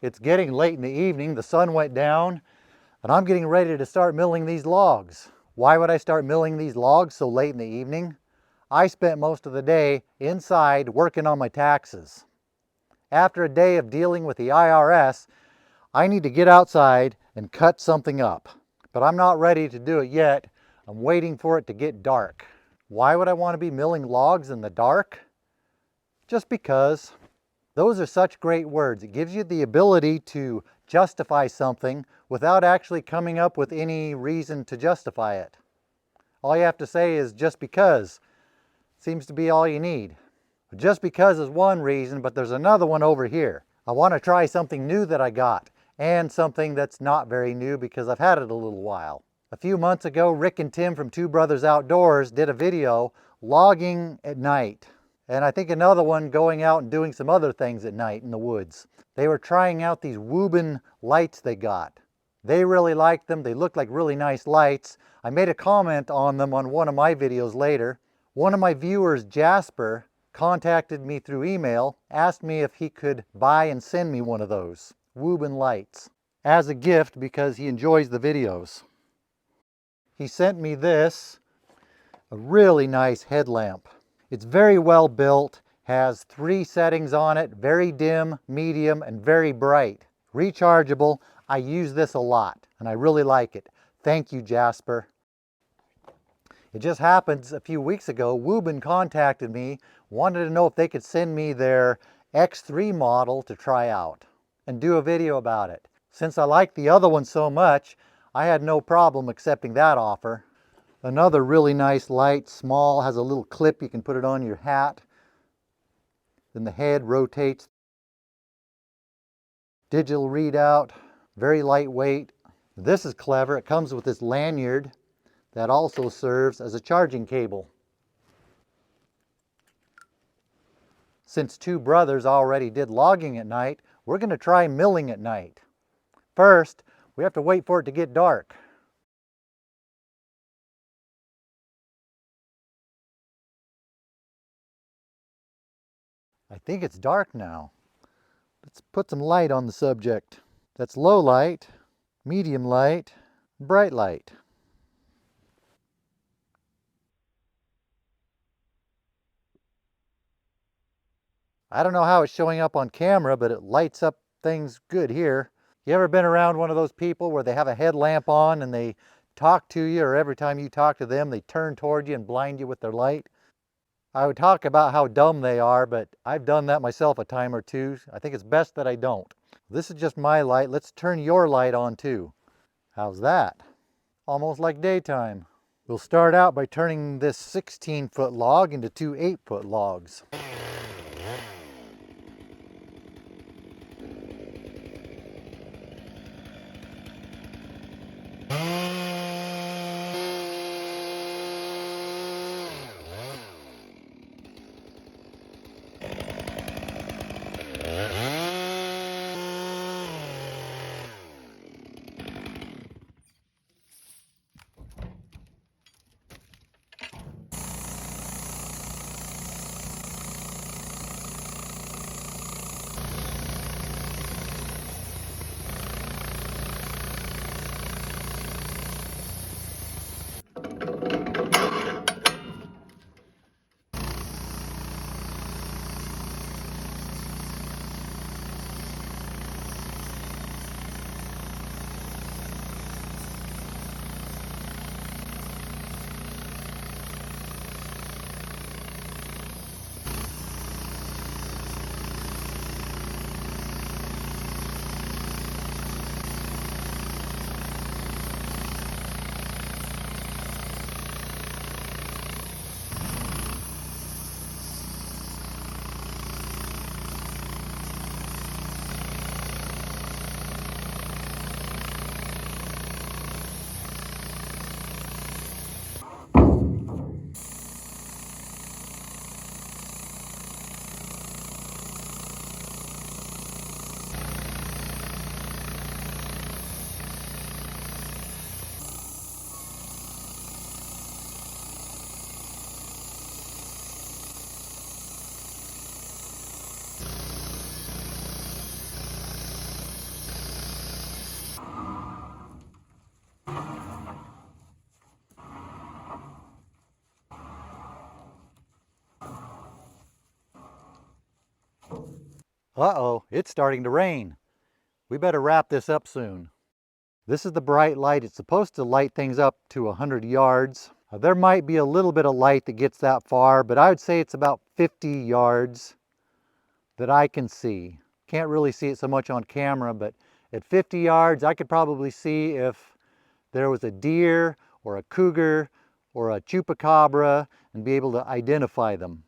It's getting late in the evening, the sun went down, and I'm getting ready to start milling these logs. Why would I start milling these logs so late in the evening? I spent most of the day inside working on my taxes. After a day of dealing with the IRS, I need to get outside and cut something up. But I'm not ready to do it yet. I'm waiting for it to get dark. Why would I want to be milling logs in the dark? Just because. Those are such great words. It gives you the ability to justify something without actually coming up with any reason to justify it. All you have to say is just because. Seems to be all you need. Just because is one reason, but there's another one over here. I want to try something new that I got, and something that's not very new because I've had it a little while. A few months ago, Rick and Tim from Two Brothers Outdoors did a video logging at night. And I think another one going out and doing some other things at night in the woods. They were trying out these Wuben lights they got. They really liked them. They looked like really nice lights. I made a comment on them on one of my videos later. One of my viewers, Jasper, contacted me through email, asked me if he could buy and send me one of those Wuben lights as a gift because he enjoys the videos. He sent me this, a really nice headlamp. It's very well built, has 3 settings on it, very dim, medium, and very bright. Rechargeable. I use this a lot, and I really like it. Thank you, Jasper. It just happens a few weeks ago, Wuben contacted me, wanted to know if they could send me their X3 model to try out and do a video about it. Since I like the other one so much, I had no problem accepting that offer. Another really nice light, small, has a little clip, you can put it on your hat. Then the head rotates. Digital readout, very lightweight. This is clever, it comes with this lanyard that also serves as a charging cable. Since Two Brothers already did logging at night, we're going to try milling at night. First, we have to wait for it to get dark. I think it's dark now. Let's put some light on the subject. That's low light, medium light, bright light. I don't know how it's showing up on camera, but it lights up things good here. You ever been around one of those people where they have a headlamp on and they talk to you, or every time you talk to them, they turn toward you and blind you with their light? I would talk about how dumb they are, but I've done that myself a time or two. I think it's best that I don't. This is just my light. Let's turn your light on too. How's that? Almost like daytime. We'll start out by turning this 16-foot log into 2 8-foot logs. Uh-oh, it's starting to rain. We better wrap this up soon. This is the bright light. It's supposed to light things up to 100 yards. There might be a little bit of light that gets that far, but I would say it's about 50 yards that I can see. Can't really see it so much on camera, but at 50 yards, I could probably see if there was a deer or a cougar or a chupacabra and be able to identify them,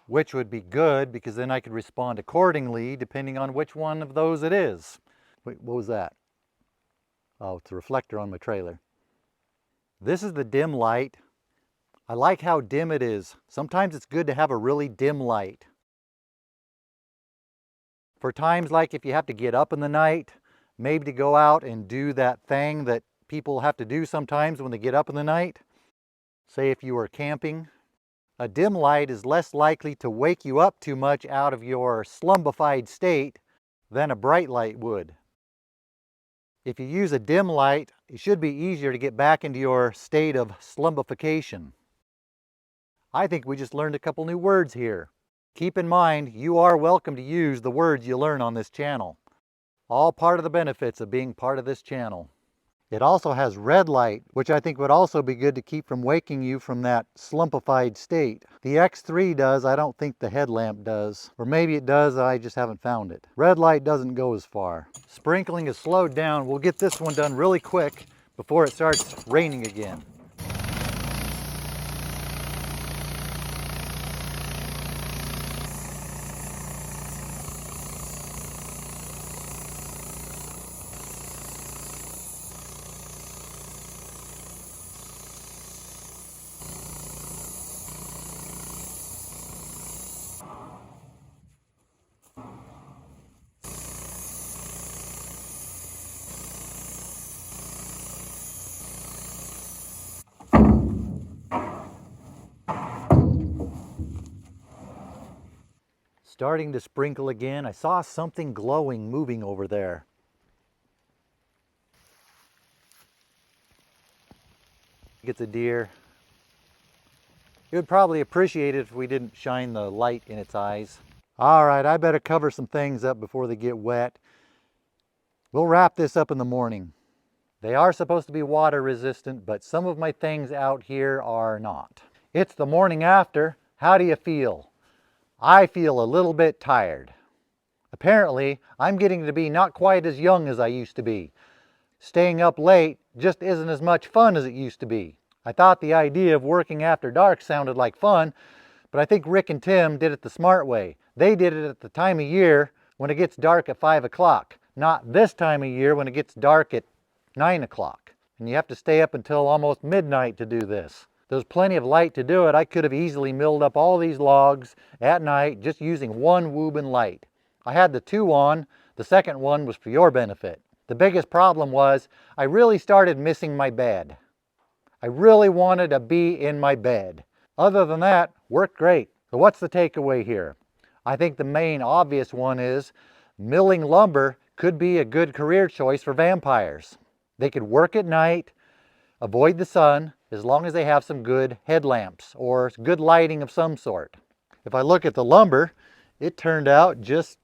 which would be good because then I could respond accordingly depending on which one of those it is. Wait, what was that? Oh, it's a reflector on my trailer. This is the dim light. I like how dim it is. Sometimes it's good to have a really dim light. For times like if you have to get up in the night, maybe to go out and do that thing that people have to do sometimes when they get up in the night. Say if you were camping, a dim light is less likely to wake you up too much out of your slumbified state than a bright light would. If you use a dim light, it should be easier to get back into your state of slumbification. I think we just learned a couple new words here. Keep in mind, you are welcome to use the words you learn on this channel. All part of the benefits of being part of this channel. It also has red light, which I think would also be good to keep from waking you from that slumpified state. The X3 does, I don't think the headlamp does. Or maybe it does, I just haven't found it. Red light doesn't go as far. Sprinkling is slowed down. We'll get this one done really quick before it starts raining again. Starting to sprinkle again. I saw something glowing moving over there. It's a deer. It would probably appreciate it if we didn't shine the light in its eyes. All right, I better cover some things up before they get wet. We'll wrap this up in the morning. They are supposed to be water resistant, but some of my things out here are not. It's the morning after. How do you feel? I feel a little bit tired. Apparently, I'm getting to be not quite as young as I used to be. Staying up late just isn't as much fun as it used to be. I thought the idea of working after dark sounded like fun, but I think Rick and Tim did it the smart way. They did it at the time of year when it gets dark at 5 o'clock, not this time of year when it gets dark at 9 o'clock. And you have to stay up until almost midnight to do this. There's plenty of light to do it. I could have easily milled up all these logs at night just using one Wuben light. I had the two on. The second one was for your benefit. The biggest problem was I really started missing my bed. I really wanted to be in my bed. Other than that, worked great. So what's the takeaway here? I think the main obvious one is milling lumber could be a good career choice for vampires. They could work at night, avoid the sun, as long as they have some good headlamps or good lighting of some sort. If I look at the lumber, it turned out just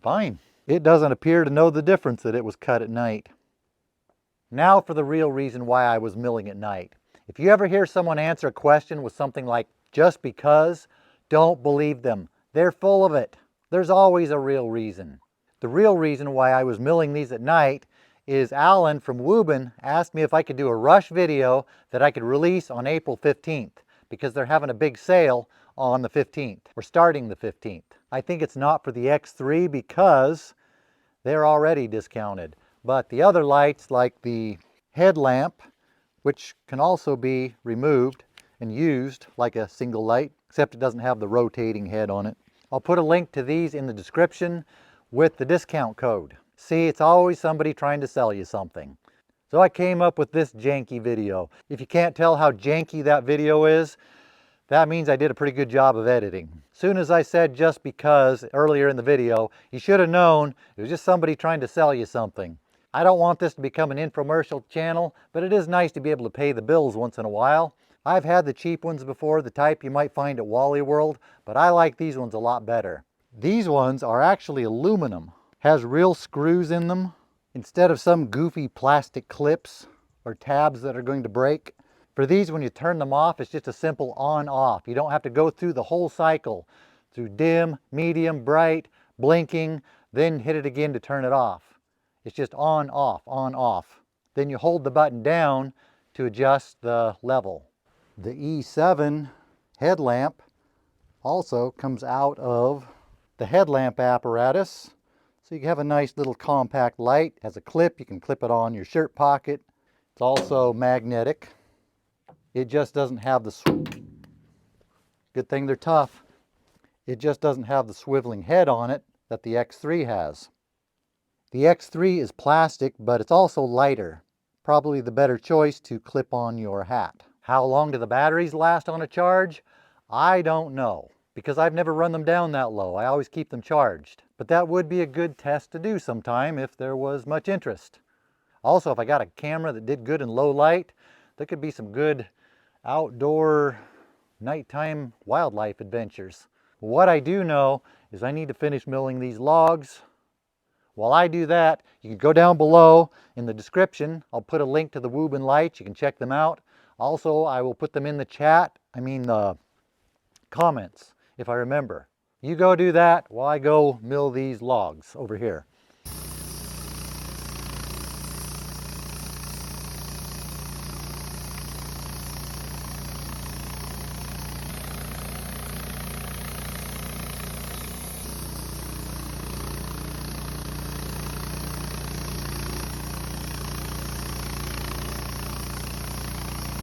fine. It doesn't appear to know the difference that it was cut at night. Now for the real reason why I was milling at night. If you ever hear someone answer a question with something like, just because, don't believe them. They're full of it. There's always a real reason. The real reason why I was milling these at night is Alan from Wuben asked me if I could do a rush video that I could release on April 15th because they're having a big sale on the 15th. We're starting the 15th. I think it's not for the X3 because they're already discounted. But the other lights like the headlamp, which can also be removed and used like a single light, except it doesn't have the rotating head on it. I'll put a link to these in the description with the discount code. See, it's always somebody trying to sell you something. So I came up with this janky video. If you can't tell how janky that video is, that means I did a pretty good job of editing. Soon as I said just because earlier in the video, you should have known it was just somebody trying to sell you something. I don't want this to become an infomercial channel, but it is nice to be able to pay the bills once in a while. I've had the cheap ones before, the type you might find at Wally World, but I like these ones a lot better. These ones are actually aluminum. Has real screws in them instead of some goofy plastic clips or tabs that are going to break. For these, when you turn them off, it's just a simple on-off. You don't have to go through the whole cycle, through dim, medium, bright, blinking, then hit it again to turn it off. It's just on, off, on, off. Then you hold the button down to adjust the level. The E7 headlamp also comes out of the headlamp apparatus. So you have a nice little compact light. It has a clip, you can clip it on your shirt pocket. It's also magnetic. It just doesn't have the, good thing they're tough. It just doesn't have the swiveling head on it that the X3 has. The X3 is plastic, but it's also lighter. Probably the better choice to clip on your hat. How long do the batteries last on a charge? I don't know, because I've never run them down that low. I always keep them charged. But that would be a good test to do sometime if there was much interest. Also, if I got a camera that did good in low light, there could be some good outdoor nighttime wildlife adventures. What I do know is I need to finish milling these logs. While I do that, you can go down below in the description. I'll put a link to the Wuben lights. You can check them out. Also, I will put them in the chat. The comments, if I remember. You go do that while I go mill these logs over here.